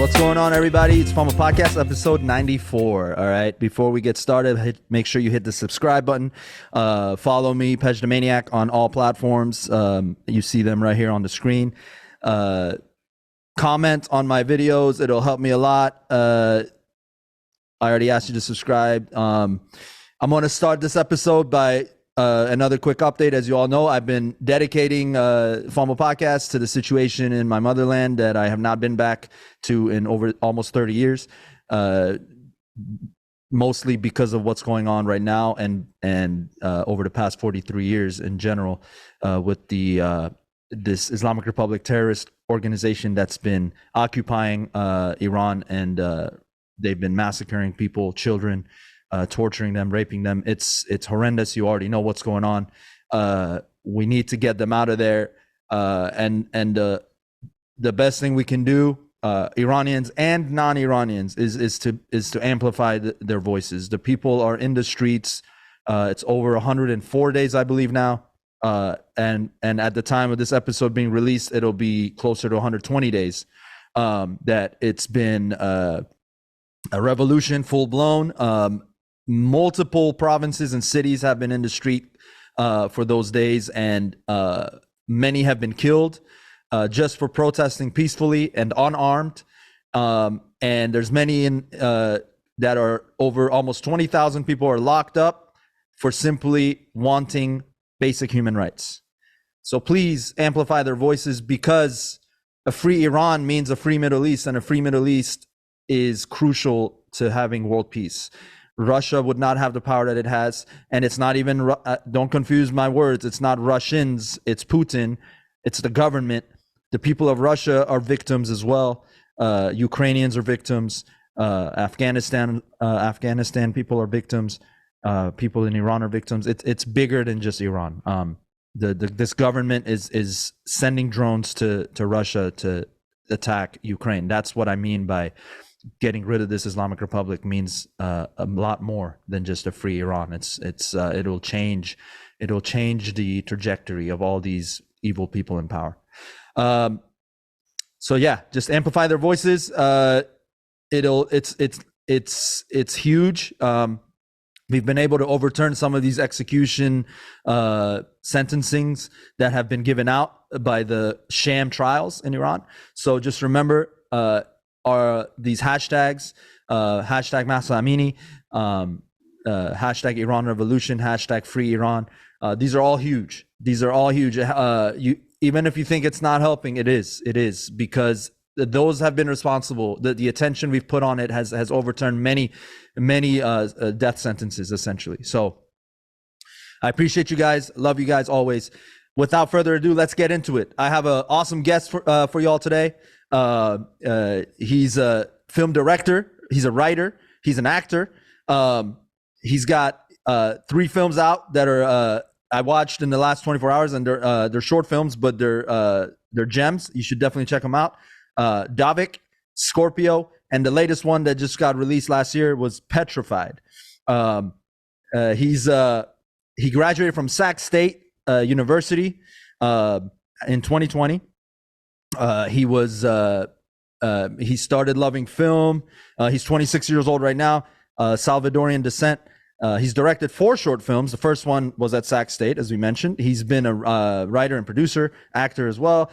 What's going on, everybody? It's Podcast episode 94. All right. Before we get started, make sure you hit the subscribe button. Follow me, Pej the Maniac, on all platforms. You see them right here on the screen. Comment on my videos. It'll help me a lot. I already asked you to subscribe. I'm going to start this episode by another quick update. As you all know, I've been dedicating Podcast to the situation in my motherland that I have not been back to in over almost 30 years, mostly because of what's going on right now and over the past 43 years in general with this Islamic Republic terrorist organization that's been occupying Iran, and they've been massacring people, children, torturing them, raping them. It's horrendous. You already know what's going on. We need to get them out of there. And the best thing we can do, Iranians and non-Iranians, is to amplify their voices. The people are in the streets. It's over 104 days, I believe now. And at the time of this episode being released, it'll be closer to 120 days that it's been a revolution, full blown. Multiple provinces and cities have been in the street for those days, and many have been killed just for protesting peacefully and unarmed. And there's many that are over almost 20,000 people are locked up for simply wanting basic human rights. So please amplify their voices, because a free Iran means a free Middle East, and a free Middle East is crucial to having world peace. Russia would not have the power that it has, and it's not even, don't confuse my words, it's not Russians, it's Putin, it's the government. The people of Russia are victims as well. Ukrainians are victims. Afghanistan people are victims. People in Iran are victims. It's bigger than just Iran. This government is sending drones to Russia to attack Ukraine. That's what I mean by getting rid of this Islamic Republic. Means a lot more than just a free Iran. It'll change the trajectory of all these evil people in power. So yeah, just amplify their voices. It's huge. We've been able to overturn some of these execution sentencings that have been given out by the sham trials in Iran. So just remember, are these hashtags, hashtag Mahsa Amini, hashtag Iran Revolution, hashtag Free Iran. These are all huge. Even if you think it's not helping, it is, because those have been responsible. The attention we've put on it has overturned many death sentences, essentially. So I appreciate you guys. Love you guys always. Without further ado, let's get into it. I have an awesome guest for y'all today. He's a film director. He's a writer. He's an actor. He's got 3 films out that are I watched in the last 24 hours, and they're short films, but they're gems. You should definitely check them out. Dovic, Scorpio, and the latest one that just got released last year was Petrified. He graduated from Sac State University in 2020. He started loving film. He's 26 years old right now, Salvadorian descent. He's directed 4 short films. The first one was at Sac State, as we mentioned. He's been a writer and producer, actor as well.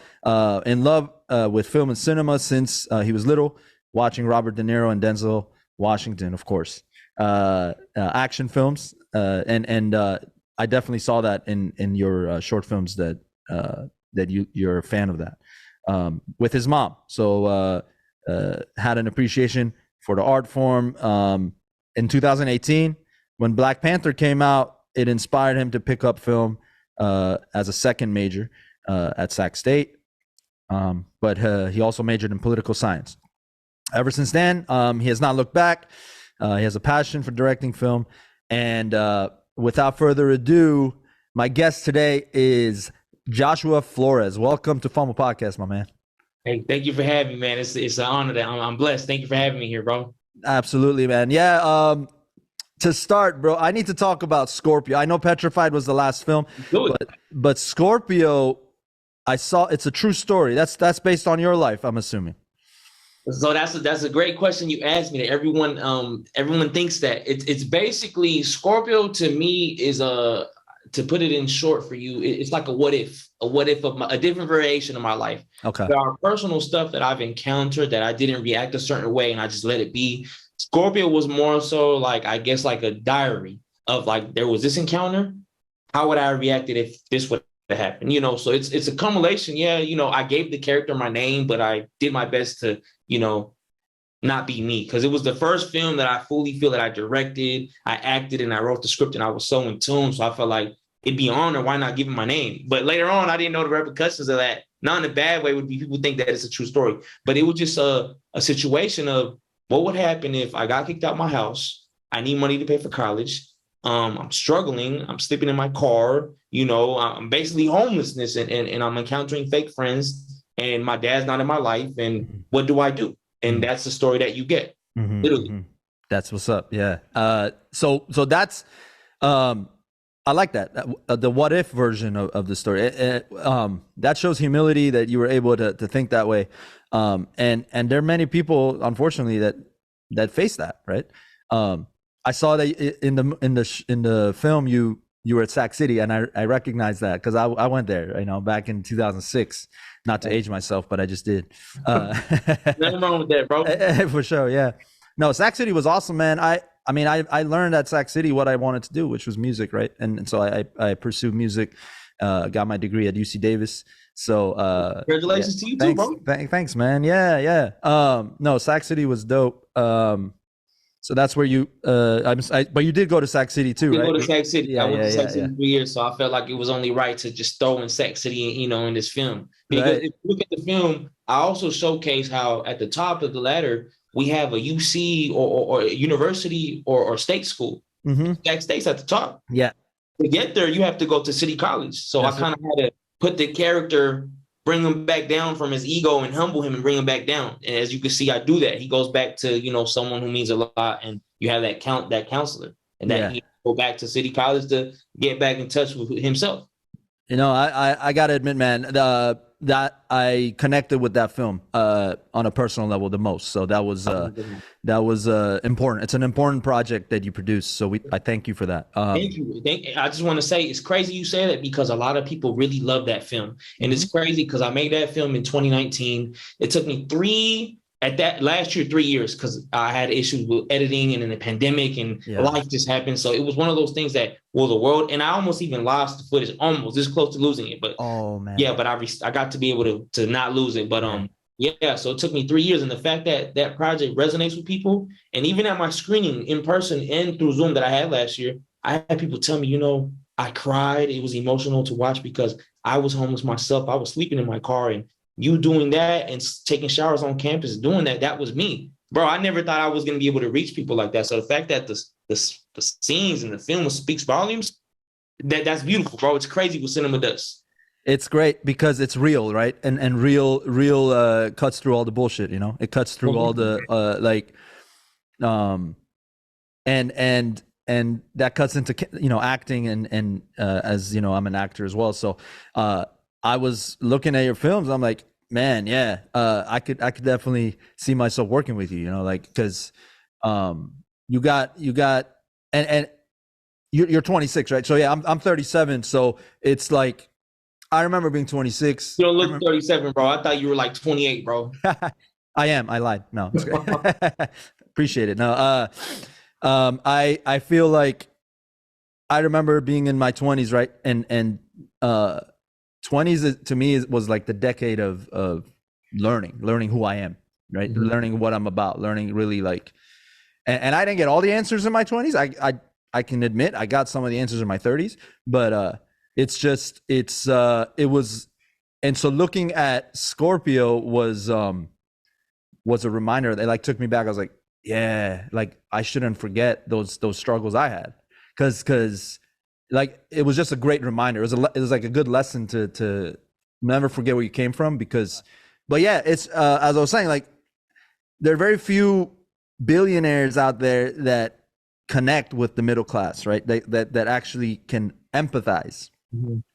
In love with film and cinema since he was little, watching Robert De Niro and Denzel Washington, of course. Action films, and I definitely saw that in your short films that you're a fan of that. With his mom, so had an appreciation for the art form. In 2018. When Black Panther came out, it inspired him to pick up film as a second major at Sac State. But he also majored in political science. Ever since then, he has not looked back. He has a passion for directing film. And without further ado, my guest today is Joshua Flores. Welcome to Podcast, my man. Hey, thank you for having me, man. It's an honor that I'm blessed. Thank you for having me here, bro. Absolutely, man. Yeah. To start, bro, I need to talk about Scorpio. I know Petrified was the last film, but Scorpio, I saw it's a true story. That's based on your life, I'm assuming. So that's a great question you asked me. That everyone thinks that it's basically Scorpio to me is to put it in short for you. It's like a what if of a different variation of my life. Okay. There are personal stuff that I've encountered that I didn't react a certain way and I just let it be. Scorpio was more so like, I guess, like a diary of like, there was this encounter. How would I have reacted if this would have happened? So it's a cumulation. Yeah, I gave the character my name, but I did my best to, not be me, because it was the first film that I fully feel that I directed, I acted, and I wrote the script, and I was so in tune. So I felt like it'd be an honor. Why not give him my name? But later on, I didn't know the repercussions of that. Not in a bad way. Would be people think that it's a true story, but it was just a situation of what would happen if I got kicked out my house. I need money to pay for college. I'm struggling. I'm sleeping in my car. I'm basically homelessness, and I'm encountering fake friends, and my dad's not in my life. And what do I do? And that's the story that you get. Literally. That's what's up. Yeah. So that's, I like that. The what if version of the story. That shows humility that you were able to think that way. And there are many people, unfortunately, that face that, right? I saw that in the film you were at Sac City, and I recognize that because I went there, back in 2006. Not to age myself, but I just did. Nothing wrong with that, bro. For sure, yeah. No, Sac City was awesome, man. I learned at Sac City what I wanted to do, which was music, right? And so I pursued music, got my degree at UC Davis. So congratulations to you too, bro. Thanks, man. Yeah. No, Sac City was dope. So that's where you, but you did go to Sac City too, right? Go to Sac City. I went to Sac City 3 years, so I felt like it was only right to just throw in Sac City, in this film. Because if you look at the film, I also showcase how at the top of the ladder we have a UC or university or state school. Sac State's at the top. Yeah. To get there, you have to go to City College. So I kind of had to put the character, bring him back down from his ego and humble him and bring him back down. And as you can see, I do that. He goes back to, someone who means a lot, and you have that counselor, and that he go back to City College to get back in touch with himself. I gotta admit, man, that I connected with that film on a personal level the most. So that was important. It's an important project that you produced. So I thank you for that. Thank you. I just want to say it's crazy you say that, because a lot of people really love that film, and it's crazy because I made that film in 2019. It took me 3 years, because I had issues with editing and in the pandemic, and life just happened. So it was one of those things that, the world, and I almost even lost the footage, almost this close to losing it. But but I got to be able to not lose it. But so it took me 3 years, and the fact that that project resonates with people, and even at my screening in person and through Zoom that I had last year, I had people tell me, I cried. It was emotional to watch because I was homeless myself. I was sleeping in my car, and you doing that and taking showers on campus, doing that was me, bro. I never thought I was going to be able to reach people like that. So the fact that the scenes in the film speaks volumes, that's beautiful, bro. It's crazy what cinema does. It's great because it's real, right? And real cuts through all the bullshit. It cuts through all the and that cuts into acting and as I'm an actor as well. So I was looking at your films. I'm like, man, I could definitely see myself working with you. Because you got and you're 26, right? So I'm 37. So it's like I remember being 26. You don't look 37, bro. I thought you were like 28, bro. I am. I lied. No, it's great. Appreciate it. No, I feel like I remember being in my 20s, right? And 20s to me was like the decade of learning who I am, right? Learning what I'm about, learning really like, and I didn't get all the answers in my 20s. I can admit I got some of the answers in my 30s, but it was, and so looking at Scorpio was a reminder that like took me back. I was like, yeah, like I shouldn't forget those struggles I had, because like it was just a great reminder. It was like a good lesson to never forget where you came from, but yeah, it's as I was saying, like there are very few billionaires out there that connect with the middle class, right? That actually can empathize.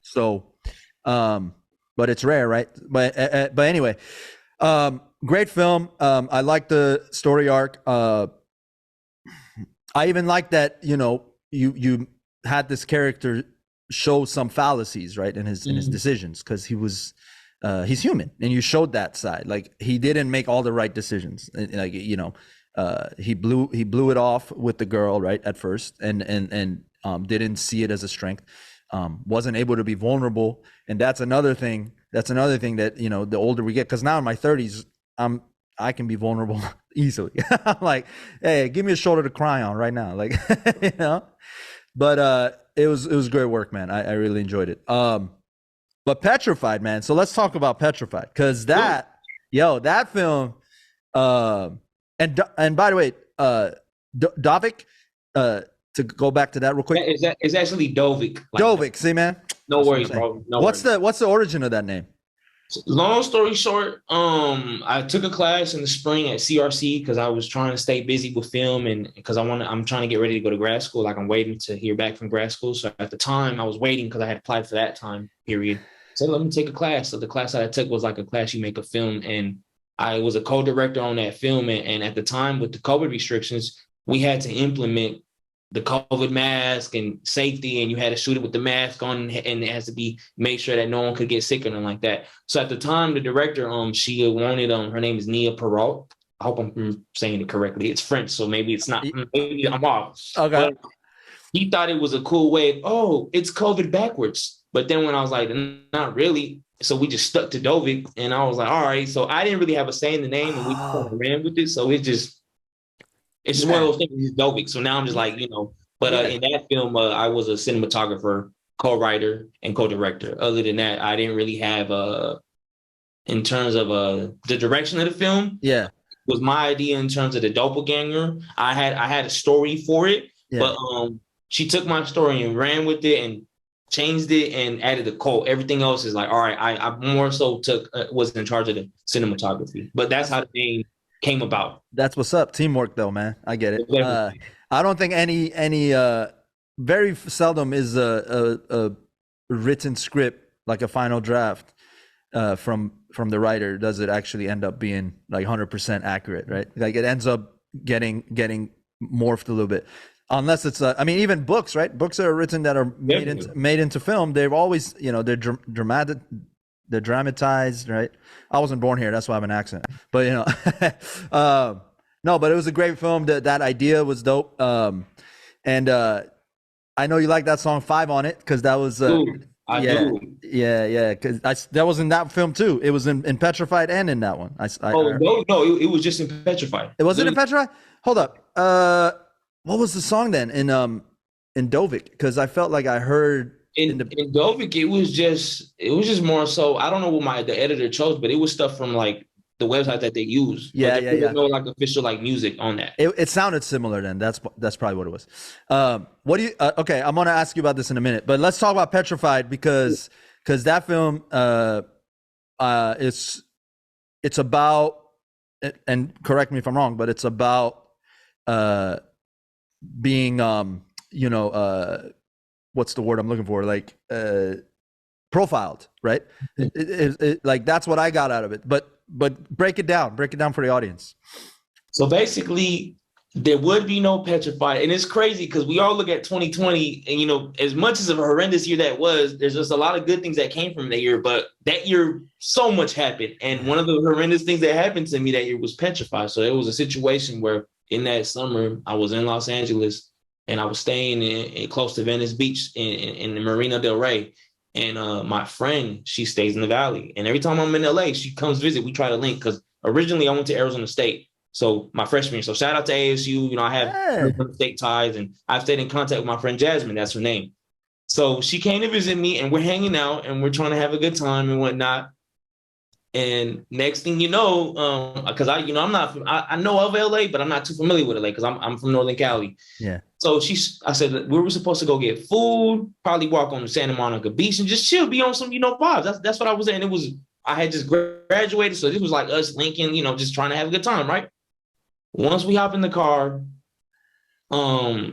So but it's rare, right? But anyway, Great film. I like the story arc. I even like that, you had this character show some fallacies, right, in his decisions, because he's human, and you showed that side. Like, he didn't make all the right decisions. Like, he blew it off with the girl, right, at first, and didn't see it as a strength. Wasn't able to be vulnerable, and that's another thing. That's another thing that, the older we get, because now in my 30s, I can be vulnerable easily. I'm like, hey, give me a shoulder to cry on right now, like, But it was great work, man. I really enjoyed it. But Petrified, man. So let's talk about Petrified, because that film. And by the way, Dovic. To go back to that real quick, it's actually Dovic. Dovic, see, man. No worries, bro. What's the origin of that name? Long story short, I took a class in the spring at CRC because I was trying to stay busy with film, and because I'm trying to get ready to go to grad school. Like, I'm waiting to hear back from grad school. So at the time, I was waiting because I had applied for that time period. So let me take a class. So the class that I took was like a class you make a film, and I was a co-director on that film. And at the time, with the COVID restrictions, we had to implement the COVID mask and safety, and you had to shoot it with the mask on, and it has to be make sure that no one could get sick or anything like that. So at the time, the director, she wanted, her name is Nia Perrault. I hope I'm saying it correctly. It's French, so maybe it's not. Maybe I'm off. Okay. But he thought it was a cool way. It's COVID backwards. But then when I was like, not really. So we just stuck to Dovic, and I was like, all right. So I didn't really have a say in the name, and we kind of ran with it. So it's just one of those things. It's Dovic. So now I'm just like, But in that film, I was a cinematographer, co-writer, and co-director. Other than that, I didn't really have in terms of the direction of the film. Yeah, was my idea in terms of the doppelganger. I had a story for it, but she took my story and ran with it and changed it and added a cult. Everything else is like, all right. I more so was in charge of the cinematography, but that's how the name came about. That's what's up. Teamwork, though, man. I get it. I don't think any very seldom is a written script, like a final draft from the writer, does it actually end up being like 100% accurate, right? Like, it ends up getting morphed a little bit, unless it's even books, right? Books that are written that are made into film, they've always, they're dramatic. They're dramatized, right? I wasn't born here, that's why I have an accent. But no, but it was a great film. That idea was dope. And I know you like that song 5 on it, because that was I do. Yeah, because that was in that film too. It was in Petrified and in that one. No, it was just in Petrified. It wasn't in Petrified? Hold up. What was the song then in Dovic? Because I felt like I heard in Dovic, it was just more so. I don't know what the editor chose, but it was stuff from like the website that they use. Yeah. No like official like music on that. It sounded similar then. That's probably what it was. What do you? Okay, I'm gonna ask you about this in a minute, but let's talk about Petrified, because that film, it's about, and correct me if I'm wrong, but it's about being what's the word I'm looking for? Like profiled, right? Like, that's what I got out of it. But break it down for the audience. So basically, there would be no Petrified, and it's crazy because we all look at 2020, and as much as a horrendous year that was, there's just a lot of good things that came from that year. But that year, so much happened, and one of the horrendous things that happened to me that year was Petrified. So it was a situation where in that summer, I was in Los Angeles, and I was staying in close to Venice Beach in the Marina del Rey. And my friend, she stays in the Valley. And every time I'm in LA, she comes visit. We try to link, because originally I went to Arizona State. So my freshman year. So shout out to ASU. I have Arizona State ties, and I've stayed in contact with my friend Jasmine. That's her name. So she came to visit me, and we're hanging out, and we're trying to have a good time and whatnot. And next thing you know, because I know of LA, but I'm not too familiar with LA because I'm from Northern Cali. Yeah. So I said we were supposed to go get food, probably walk on the Santa Monica Beach and just chill, be on some, vibes. That's what I was in. I had just graduated, so this was like us linking, just trying to have a good time, right? Once we hop in the car,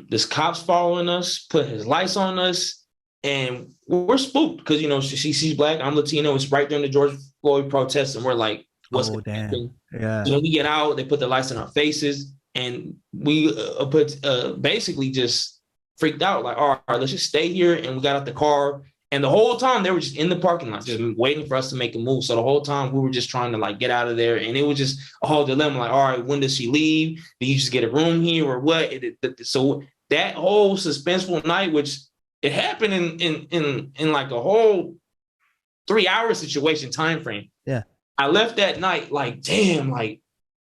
this cop's following us, put his lights on us, and we're spooked because she's Black, I'm Latino. It's right during the George Floyd protests, and we're like, what's Oh, going to damn. happen. Yeah. So we get out, they put the lights in our faces, and we basically just freaked out. Like, all right, let's just stay here. And we got out the car. And the whole time they were just in the parking lot, just waiting for us to make a move. So the whole time we were just trying to like get out of there. And it was just a whole dilemma. Like, all right, when does she leave? Do you just get a room here or what? So that whole suspenseful night, which it happened in like a whole 3-hour situation time frame. Yeah. I left that night like, damn, like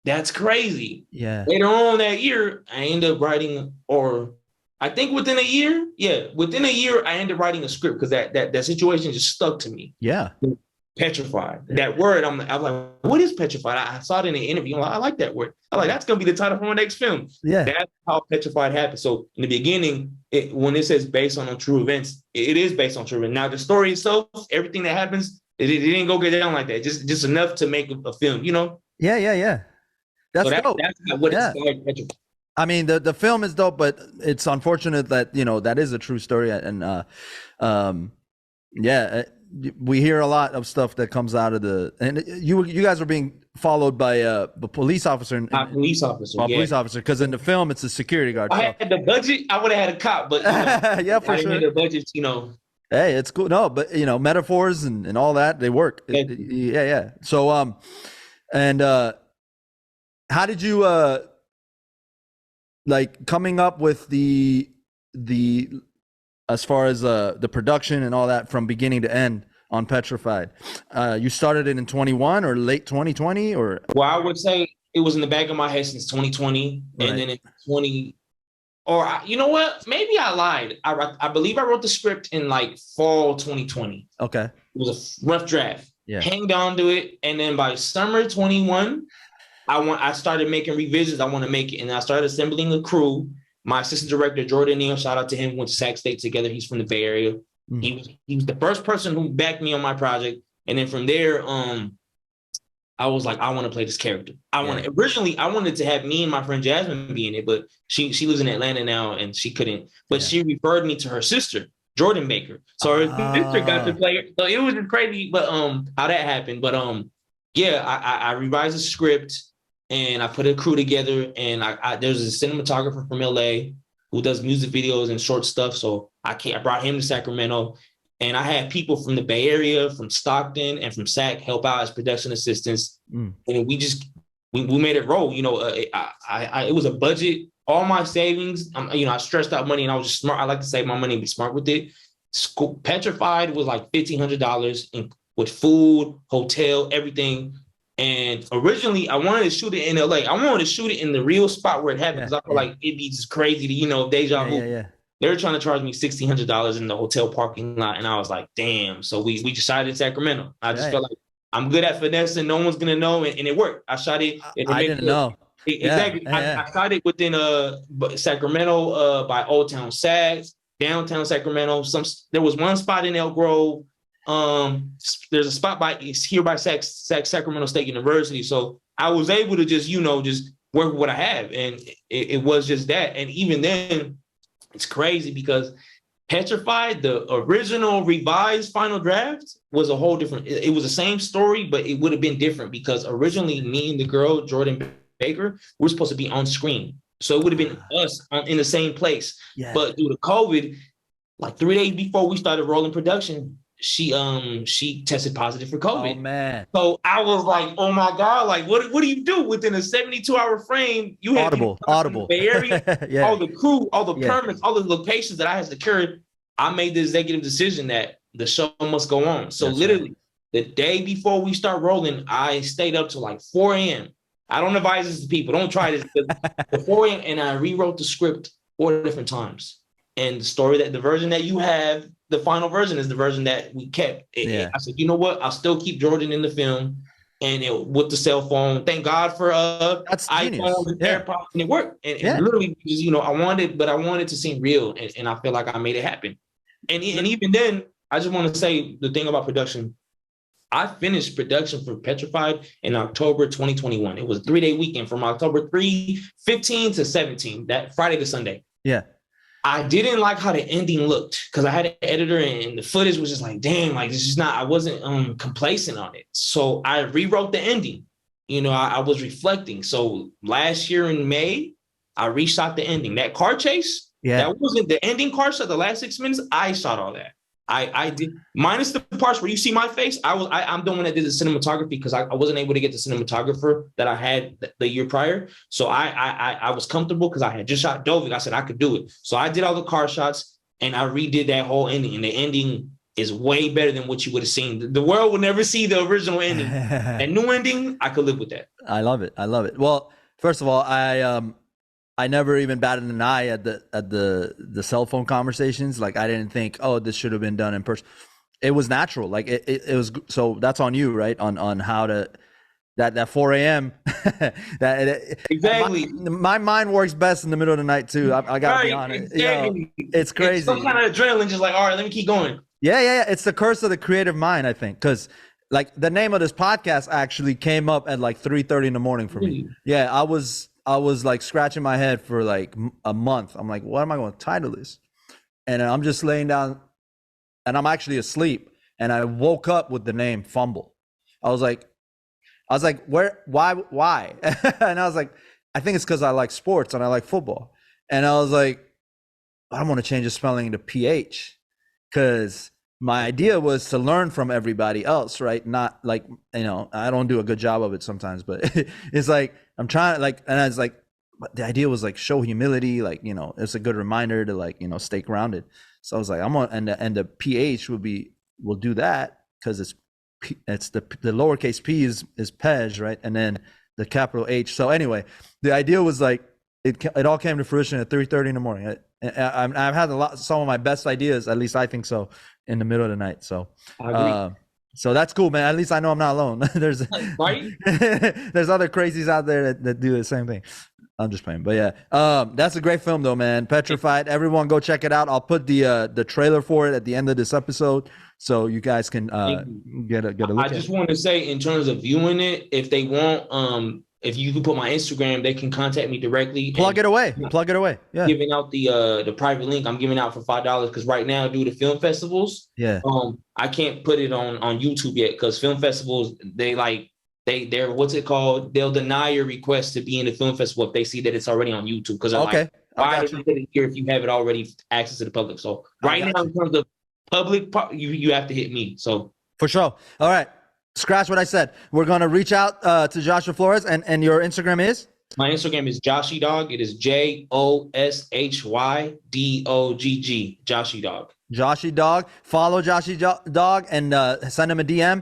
that's crazy. Yeah. Later on that year, I ended up writing, or I think within a year, I ended up writing a script because that situation just stuck to me. Yeah. Petrified. That word, I'm like, what is petrified? I saw it in the interview. I like that word. I'm like, that's gonna be the title for my next film. Yeah. That's how Petrified happened. So in the beginning, when it says based on true events, it is based on true events. Now the story itself, everything that happens, it didn't go get down like that. Just enough to make a film, you know? Yeah. That's dope. That's what it started. Petrified. I mean, the film is dope, but it's unfortunate that, you know, that is a true story. And we hear a lot of stuff that comes out of and you guys are being followed by a police officer. Police officer. Police officer, because in the film it's a security guard. I had the budget, I would have had a cop, but you know, yeah, for sure. The budget, you know. Hey, it's cool. No, but you know, metaphors and all that, they work. Yeah. So and how did you like coming up with the as far as the production and all that from beginning to end on Petrified? You started it in 21 or late 2020 or? Well, I would say it was in the back of my head since 2020, right. And then in 20, or you know what? Maybe I lied. I believe I wrote the script in like fall 2020. Okay. It was a rough draft. Yeah. Hang down to it, and then by summer 21, I started making revisions. I want to make it, and I started assembling a crew. My assistant director, Jordan Neal, shout out to him, went to Sac State together. He's from the Bay Area. He was the first person who backed me on my project. And then from there, I was like, I want to play this character. Originally, I wanted to have me and my friend Jasmine be in it, but she lives in Atlanta now and she couldn't. But she referred me to her sister, Jordan Baker. So her sister got to play her. So it was just crazy, but how that happened. But I revised the script. And I put a crew together, and there's a cinematographer from LA who does music videos and short stuff. So I brought him to Sacramento, and I had people from the Bay Area, from Stockton, and from Sac help out as production assistants. And we made it roll. You know, it was a budget. All my savings, I stretched out money, and I was just smart. I like to save my money and be smart with it. Petrified was like $1,500 with food, hotel, everything. And originally, I wanted to shoot it in LA. I wanted to shoot it in the real spot where it happened because I felt like it'd be just crazy to, deja vu. They were trying to charge me $1,600 in the hotel parking lot, and I was like, damn. So we decided in Sacramento. I just felt like I'm good at finesse, and no one's gonna know, and it worked. I shot it. I didn't know. Exactly. I shot it within Sacramento by Old Town Sac, downtown Sacramento. There was one spot in Elk Grove. There's a spot here by Sacramento State University. So I was able to just work with what I have. And it was just that. And even then, it's crazy because Petrified, the original revised final draft, was a whole different, it was the same story, but it would have been different because originally me and the girl, Jordan Baker, we're supposed to be on screen. So it would have been us in the same place. Yeah. But due to COVID, like 3 days before we started rolling production, she tested positive for COVID. Oh man! So I was like, oh my god! Like, what do you do within a 72-hour frame? You have audible. Bay Area, all the crew, all the permits, all the locations that I had secured. I made the executive decision that the show must go on. So literally, the day before we start rolling, I stayed up till like 4 a.m. I don't advise this to people. Don't try this. At 4 a.m. and I rewrote the script 4 different times. And the version that you have, the final version is the version that we kept. I said, you know what? I'll still keep Jordan in the film, and with the cell phone. Thank God for iPhone and AirPods, and it worked. And literally, because I wanted to seem real, and I feel like I made it happen. And even then, I just want to say the thing about production. I finished production for Petrified in October 2021. It was a 3-day weekend from October 15 to 17, that Friday to Sunday. Yeah. I didn't like how the ending looked because I had an editor and the footage was just like, damn, like this is not, I wasn't complacent on it. So I rewrote the ending. You know, I was reflecting. So last year in May, I reshot the ending. That car chase, that wasn't the ending car shot, the last 6 minutes, I shot all that. I did, minus the parts where you see my face. I'm the one that did the cinematography because I wasn't able to get the cinematographer that I had the year prior. So I was comfortable because I had just shot Dovic. I said I could do it. So I did all the car shots and I redid that whole ending. And the ending is way better than what you would have seen. The world will never see the original ending. That new ending, I could live with that. I love it. I love it. Well, first of all, I never even batted an eye at the cell phone conversations. Like I didn't think, oh, this should have been done in person. It was natural. Like it was. So that's on you, right? On how to that 4 a.m. Exactly. My mind works best in the middle of the night too. I gotta be honest. Exactly. It's crazy. It's some kind of adrenaline, just like, all right, let me keep going. Yeah. It's the curse of the creative mind, I think, because like the name of this podcast actually came up at like 3:30 in the morning for me. Yeah, I was like scratching my head for like a month. I'm like, what am I going to title this? And I'm just laying down and I'm actually asleep. And I woke up with the name Fumble. I was like, why? And I was like, I think it's because I like sports and I like football. And I was like, I want to change the spelling to PH because my idea was to learn from everybody else, right? Not like, I don't do a good job of it sometimes, but it's like, I'm trying like, and I was like, but the idea was like show humility, like, it's a good reminder to like, stay grounded. So I was like, and the PH will do that because it's the lowercase p is Pej, right? And then the capital H. So anyway, the idea was like, it all came to fruition at 3:30 in the morning. I've had some of my best ideas, at least I think so, in the middle of the night. So, so that's cool, man. At least I know I'm not alone. There's right? There's other crazies out there that do the same thing. I'm just playing, but yeah, that's a great film though, man. Petrified. Everyone go check it out. I'll put the trailer for it at the end of this episode, so you guys can get a look. I just want to say, in terms of viewing it, if they want, if you can put my Instagram, they can contact me directly. Plug it away. Yeah. Giving out the private link. I'm giving out for $5 because right now, due to film festivals, I can't put it on YouTube yet because film festivals, they're what's it called? They'll deny your request to be in the film festival if they see that it's already on YouTube. Because like, why did you put it here if you have it already access to the public? So right now, in terms of public, you have to hit me. So for sure. All right. Scratch what I said. We're going to reach out to Joshua Flores, and your Instagram is? My Instagram is Joshy Dog. It is JOSHYDOGG. Joshy Dog. Joshy Dog. Follow Joshy Dog and send him a DM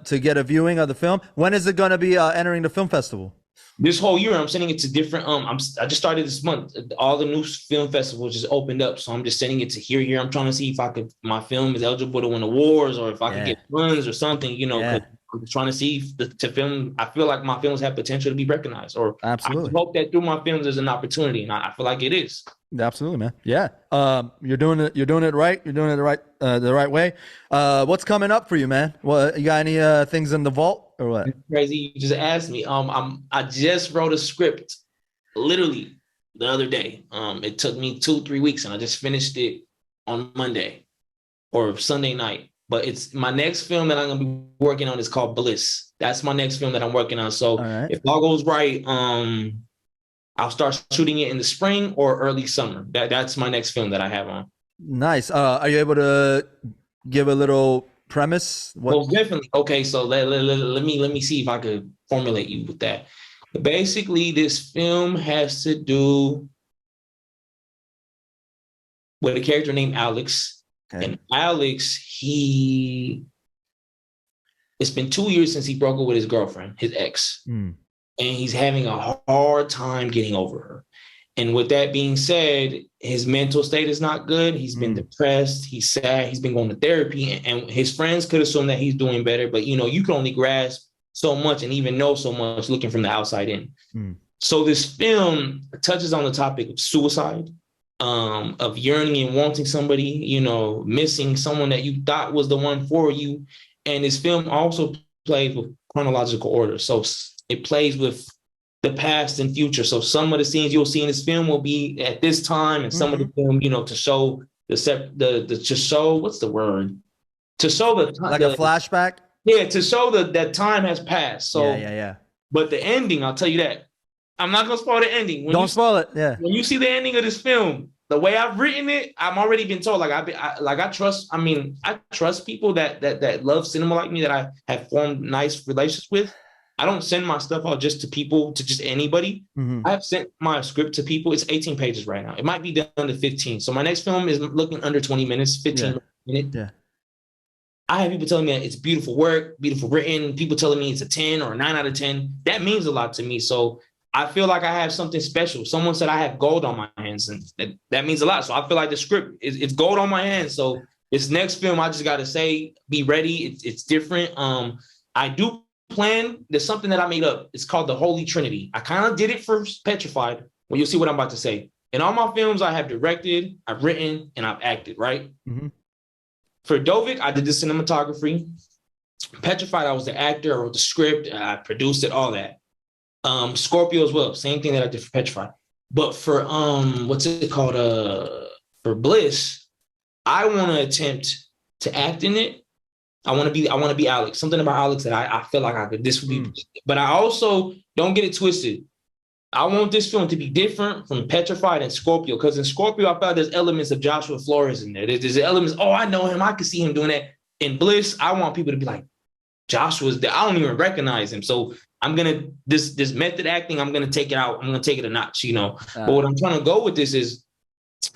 to get a viewing of the film. When is it going to be entering the film festival? This whole year, I'm sending it to different. I just started this month. All the new film festivals just opened up, so I'm just sending it to here. I'm trying to see if my film is eligible to win awards, or if I can get funds or something. I'm trying to see if the film. I feel like my films have potential to be recognized, or absolutely. I hope that through my films there's an opportunity, and I feel like it is. Absolutely, man. Yeah, you're doing it. You're doing it right. You're doing it the right way. What's coming up for you, man? Well, you got any things in the vault? Or what? It's crazy. You just asked me. I just wrote a script literally the other day. It took me 2-3 weeks and I just finished it on Monday or Sunday night. But it's my next film that I'm gonna be working on is called Bliss. That's my next film that I'm working on. So if all goes right, I'll start shooting it in the spring or early summer. That's my next film that I have on. Nice. Are you able to give a little premise? Well, definitely. Okay, so let me see if I could formulate you with that. Basically, this film has to do with a character named Alex. Okay. And Alex, it's been 2 years since he broke up with his girlfriend, his ex. And he's having a hard time getting over her. And with that being said, his mental state is not good. He's been depressed. He's sad. He's been going to therapy. And his friends could assume that he's doing better. But, you can only grasp so much and even know so much looking from the outside in. So this film touches on the topic of suicide, of yearning and wanting somebody, missing someone that you thought was the one for you. And this film also plays with chronological order. So it plays with the past and future. So some of the scenes you'll see in this film will be at this time, and some of the film, to show to show what's the word? To show the like a flashback. Yeah, to show that time has passed. So yeah. But the ending, I'll tell you that. I'm not gonna spoil the ending. Don't spoil it. Yeah. When you see the ending of this film, the way I've written it, I'm already been told. I trust. I mean, I trust people that love cinema like me, that I have formed nice relations with. I don't send my stuff out just to people, to just anybody. I have sent my script to people. It's 18 pages right now. It might be done to 15. So my next film is looking under 20 minutes, 15 minutes. Yeah. I have people telling me that it's beautiful work, beautiful written. People telling me it's a 10 or a 9 out of 10. That means a lot to me. So I feel like I have something special. Someone said I have gold on my hands, and that means a lot. So I feel like the script it's gold on my hands. So this next film, I just got to say, be ready. It's different. I do plan. There's something that I made up. It's called the Holy Trinity. I kind of did it for Petrified. Well, you'll see what I'm about to say. In all my films, I have directed, I've written, and I've acted, right? For Dovic, I did the cinematography. Petrified, I was the actor, I wrote the script, I produced it, all that. Scorpio as well, same thing that I did for Petrified. But for what's it called? For Bliss, I want to attempt to act in it. I want to be Alex. Something about Alex that I feel like I could. This would be. But I also don't get it twisted. I want this film to be different from Petrified and Scorpio, because in Scorpio, I felt there's elements of Joshua Flores in there. There's elements. Oh, I know him. I can see him doing that. In Bliss, I want people to be like, Joshua's there. I don't even recognize him. So I'm gonna this method acting. I'm gonna take it out. I'm gonna take it a notch. But what I'm trying to go with this is,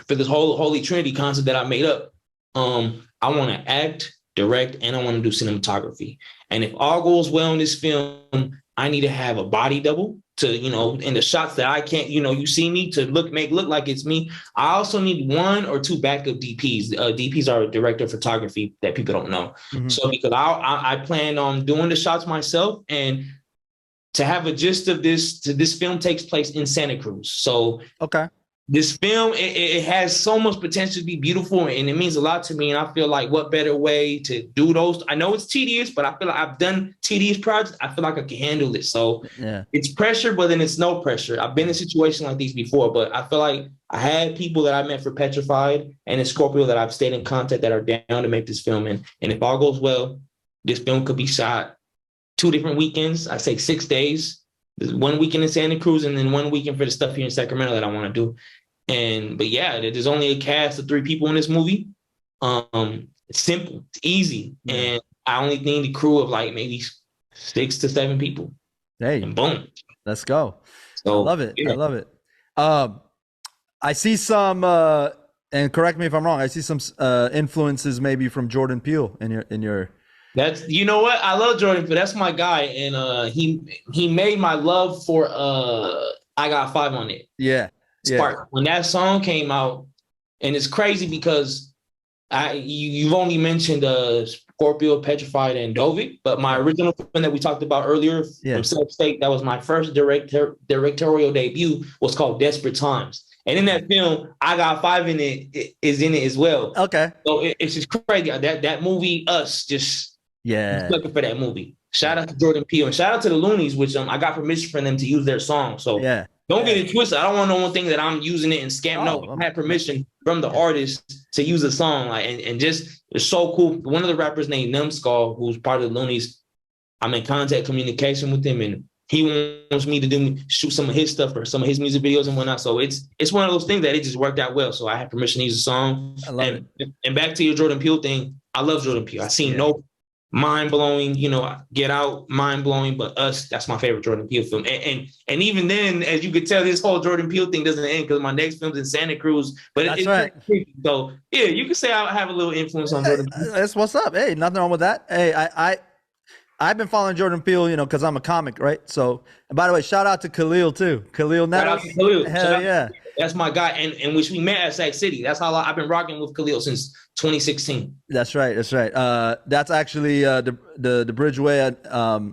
for this whole Holy Trinity concept that I made up. I want to act, direct, and I want to do cinematography. And if all goes well in this film, I need to have a body double to, in the shots that I can't, you see me, to make look like it's me. I also need 1 or 2 backup DPs. DPs are director of photography that people don't know. So because I plan on doing the shots myself, and to have a gist of this film takes place in Santa Cruz. So this film, it has so much potential to be beautiful, and it means a lot to me. And I feel like, what better way to do those? I know it's tedious, but I feel like I've done tedious projects. I feel like I can handle it. So it's pressure, but then it's no pressure. I've been in a situation like these before, but I feel like I had people that I met for Petrified and in Scorpio that I've stayed in contact that are down to make this film. And if all goes well, this film could be shot 2 different weekends. I say 6 days. There's 1 weekend in Santa Cruz, and then 1 weekend for the stuff here in Sacramento that I want to do. But yeah, there's only a cast of 3 people in this movie. It's simple, it's easy, and I only need a crew of like maybe 6 to 7 people. Hey, and boom, let's go. So I love it. I love it. I see some, and correct me if I'm wrong, I see some influences maybe from Jordan Peele in your. That's, you know what, I love Jordan Peele. That's my guy, and he made my love for I Got 5 on It. Yeah. Spark. When that song came out, and it's crazy because you've only mentioned Scorpio, Petrified, and Dovic, but my original film that we talked about earlier from Self State, that was my first directorial debut, was called Desperate Times. And in that film, I Got 5 in it is in it as well. Okay. So it's just crazy. That movie, Us, just looking for that movie. Shout out to Jordan Peele, and shout out to the Loonies, which I got permission from them to use their song. So don't get it twisted. I don't want no one thing that I'm using it and scam. No, I had permission from the artist to use a song, and just, it's so cool. One of the rappers named Numbskull, who's part of the Loonies, I'm in contact communication with him, and he wants me to shoot some of his stuff or some of his music videos and whatnot. So it's one of those things that it just worked out well. So I had permission to use a song. I love it. And back to your Jordan Peele thing, I love Jordan Peele. I seen no mind-blowing, Get Out, mind-blowing, but Us, that's my favorite Jordan Peele film. And even then, as you could tell, this whole Jordan Peele thing doesn't end, because my next film's in Santa Cruz. But that's right. So yeah, you can say I have a little influence on Jordan Peele. That's what's up. Hey, nothing wrong with that. Hey, I've been following Jordan Peele, because I'm a comic, right? So, and by the way, shout out to Khalil too. Khalil Nettles. Shout out to Khalil. Hell yeah. That's my guy, and which we met at Sac City. That's how I've been rocking with Khalil since 2016. That's right. That's actually the bridgeway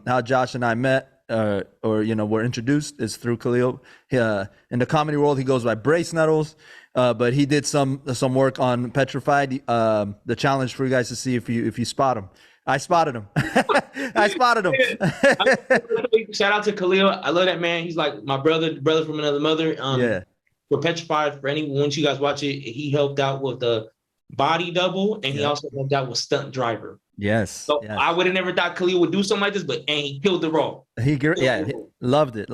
how Josh and I met, or were introduced, is through Khalil. In the comedy world, he goes by Brace Nettles, but he did some work on Petrified. The challenge for you guys to see if you spot him. I spotted him. I spotted him. Shout out to Khalil. I love that man. He's like my brother from another mother. Yeah. For Petrified, for anyone, once you guys watch it, he helped out with the body double, and he also helped out with stunt driver. Yes. So yes. I would have never thought Khalil would do something like this, but and he killed the role. He loved it.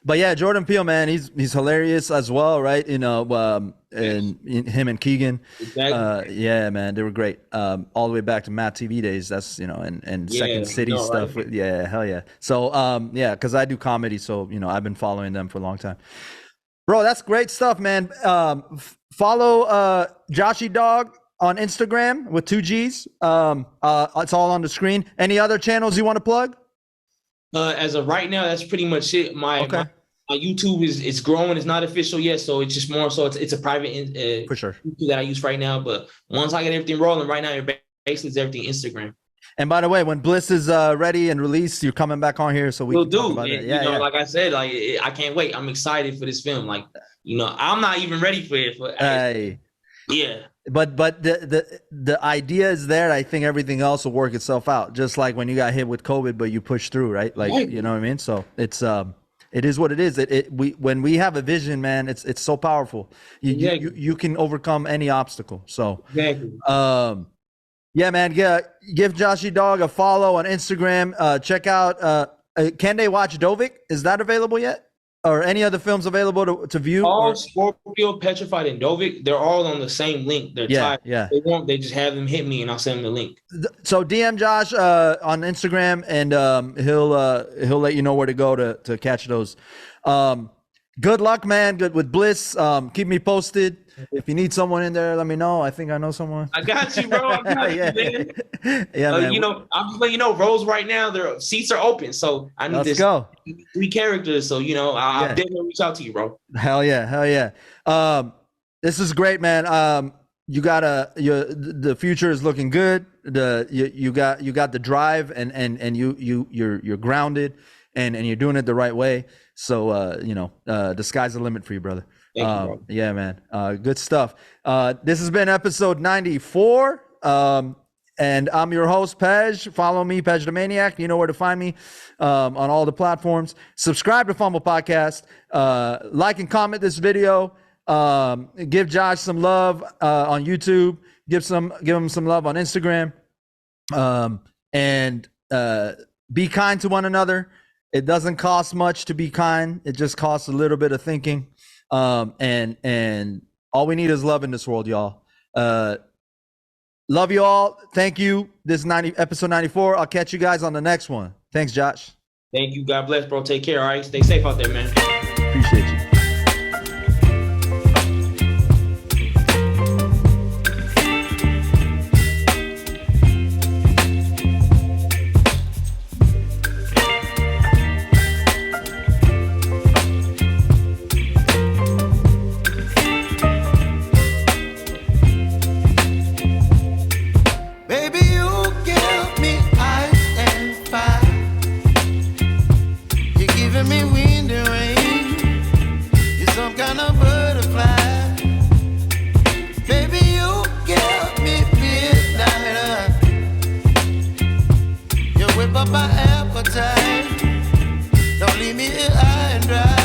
But yeah, Jordan Peele, man, he's hilarious as well, right? You know, and him and Keegan. Exactly. Yeah, man, they were great. All the way back to Matt TV days. That's, you know, and Second City stuff. Right? Yeah, hell yeah. So yeah, because I do comedy, so you know, I've been following them for a long time. Bro, that's great stuff, man. Follow Joshy Dog on Instagram with 2 G's. It's all on the screen. Any other channels you want to plug? As of right now, that's pretty much it. My YouTube is growing. It's not official yet, so it's just more so it's a private for sure YouTube that I use right now. But once I get everything rolling, right now, basically it's everything Instagram. And by the way, when Bliss is ready and released, you're coming back on here so we can talk about it. Yeah, like I said, like I can't wait. I'm excited for this film. Like, you know, I'm not even ready for it. Yeah. But the idea is there. I think everything else will work itself out. Just like when you got hit with COVID, but you pushed through, right? Like, you know what I mean? So it's it is what it is. When we have a vision, man, it's so powerful. You can overcome any obstacle. So yeah, man. Yeah, give Joshy Dog a follow on Instagram. Check out. Can they watch Dovic? Is that available yet? Or any other films available to view? All Scorpio, Petrified, and Dovic, they're all on the same link. They're tied. Yeah. They just have them hit me and I'll send them the link. So DM Josh on Instagram and he'll let you know where to go to catch those. Good luck, man. Good with Bliss. Keep me posted. If you need someone in there, let me know. I think I know someone. I got you, bro. I got you, man. Man. You know, I'm just letting you know, roles right now, their seats are open. So I need go. 3 characters. So, you know, I'll definitely reach out to you, bro. Hell yeah. This is great, man. The future is looking good. You got the drive and you're grounded and you're doing it the right way. So you know, the sky's the limit for you, brother. Thank you, yeah, man. Good stuff. This has been episode 94. And I'm your host, Pej. Follow me, Pej the Maniac. You know where to find me on all the platforms. Subscribe to Fumble Podcast. Like and comment this video. Give Josh some love on YouTube. Give him some love on Instagram. And be kind to one another. It doesn't cost much to be kind. It just costs a little bit of thinking. And all we need is love in this world, y'all. Love you all. Thank you. This is episode 94. I'll catch you guys on the next one. Thanks, Josh. Thank you. God bless, bro. Take care. All right. Stay safe out there, man. Appreciate you. My appetite, don't leave me here high and dry.